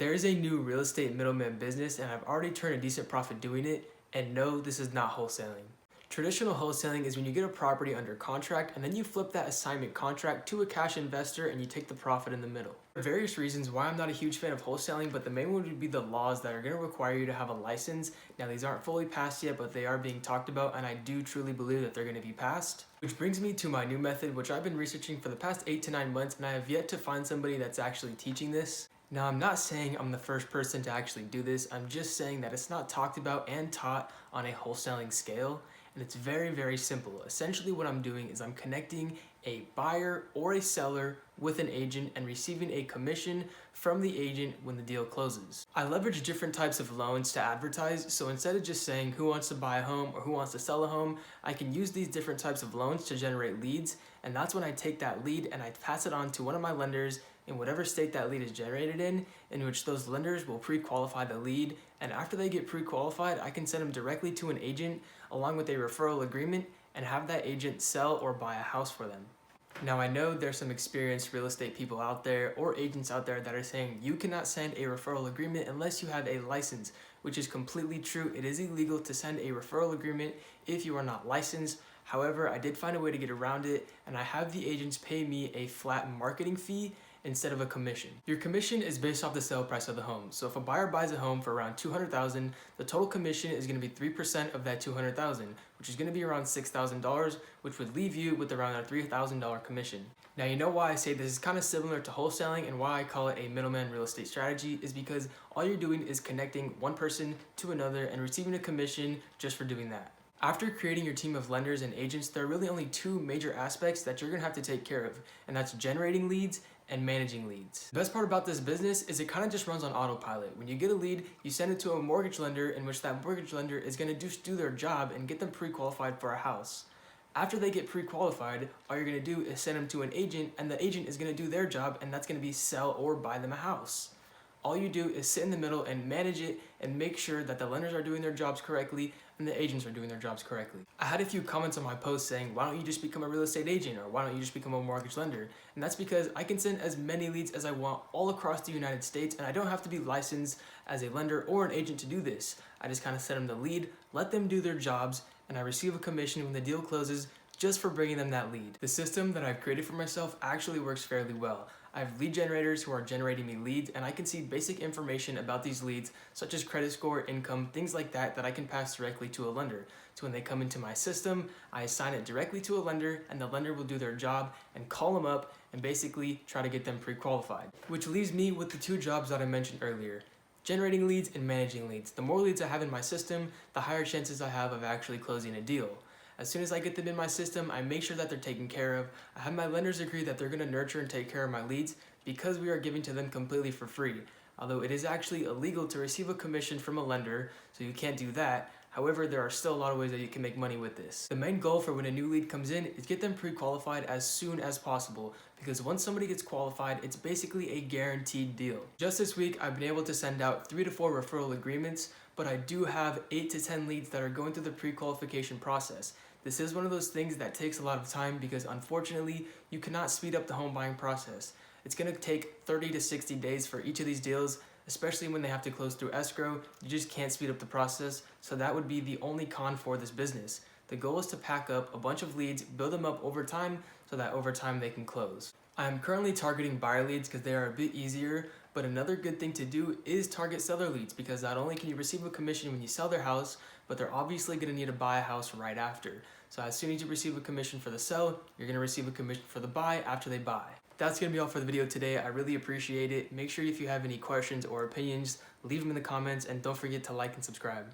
There's a new real estate middleman business and I've already turned a decent profit doing it, and no, this is not wholesaling. Traditional wholesaling is when you get a property under contract and then you flip that assignment contract to a cash investor and you take the profit in the middle. There are various reasons why I'm not a huge fan of wholesaling, but the main one would be the laws that are going to require you to have a license. Now these aren't fully passed yet, but they are being talked about and I do truly believe that they're going to be passed. Which brings me to my new method, which I've been researching for the past 8 to 9 months and I have yet to find somebody that's actually teaching this. Now, I'm not saying I'm the first person to actually do this, I'm just saying that it's not talked about and taught on a wholesaling scale, and it's very, very simple. Essentially what I'm doing is I'm connecting a buyer or a seller with an agent and receiving a commission from the agent when the deal closes. I leverage different types of loans to advertise, so instead of just saying who wants to buy a home or who wants to sell a home, I can use these different types of loans to generate leads, and that's when I take that lead and I pass it on to one of my lenders in whatever state that lead is generated in which those lenders will pre-qualify the lead, and after they get pre-qualified, I can send them directly to an agent along with a referral agreement and have that agent sell or buy a house for them. Now I know there's some experienced real estate people out there or agents out there that are saying you cannot send a referral agreement unless you have a license, which is completely true. It is illegal to send a referral agreement if you are not licensed. However, I did find a way to get around it, and I have the agents pay me a flat marketing fee instead of a commission. Your commission is based off the sale price of the home. So if a buyer buys a home for around $200,000, the total commission is going to be 3% of that $200,000, which is going to be around $6,000, which would leave you with around a $3,000 commission. Now, you know why I say this is kind of similar to wholesaling and why I call it a middleman real estate strategy is because all you're doing is connecting one person to another and receiving a commission just for doing that. After creating your team of lenders and agents, there are really only two major aspects that you're gonna have to take care of, and that's generating leads and managing leads. The best part about this business is it kind of just runs on autopilot. When you get a lead, you send it to a mortgage lender in which that mortgage lender is gonna just do their job and get them pre-qualified for a house. After they get pre-qualified, all you're gonna do is send them to an agent, and the agent is gonna do their job, and that's gonna be sell or buy them a house. All you do is sit in the middle and manage it and make sure that the lenders are doing their jobs correctly and the agents are doing their jobs correctly. I had a few comments on my post saying, why don't you just become a real estate agent, or why don't you just become a mortgage lender? And that's because I can send as many leads as I want all across the United States, and I don't have to be licensed as a lender or an agent to do this. I just kind of send them the lead, let them do their jobs, and I receive a commission when the deal closes just for bringing them that lead. The system that I've created for myself actually works fairly well. I have lead generators who are generating me leads, and I can see basic information about these leads, such as credit score, income, things like that I can pass directly to a lender. So when they come into my system, I assign it directly to a lender, and the lender will do their job and call them up and basically try to get them pre-qualified. Which leaves me with the two jobs that I mentioned earlier: generating leads and managing leads. The more leads I have in my system, the higher chances I have of actually closing a deal. As soon as I get them in my system, I make sure that they're taken care of. I have my lenders agree that they're going to nurture and take care of my leads because we are giving to them completely for free. Although it is actually illegal to receive a commission from a lender, so you can't do that. However, there are still a lot of ways that you can make money with this. The main goal for when a new lead comes in is get them pre-qualified as soon as possible, because once somebody gets qualified, it's basically a guaranteed deal. Just this week, I've been able to send out 3 to 4 referral agreements, but I do have 8 to 10 leads that are going through the pre-qualification process. This is one of those things that takes a lot of time because unfortunately, you cannot speed up the home buying process. It's gonna take 30 to 60 days for each of these deals, especially when they have to close through escrow. You just can't speed up the process, so that would be the only con for this business. The goal is to pack up a bunch of leads, build them up over time, so that over time they can close. I am currently targeting buyer leads because they are a bit easier, but another good thing to do is target seller leads, because not only can you receive a commission when you sell their house, but they're obviously going to need to buy a house right after. So as soon as you receive a commission for the sell, you're going to receive a commission for the buy after they buy. That's going to be all for the video today. I really appreciate it. Make sure if you have any questions or opinions, leave them in the comments, and don't forget to like and subscribe.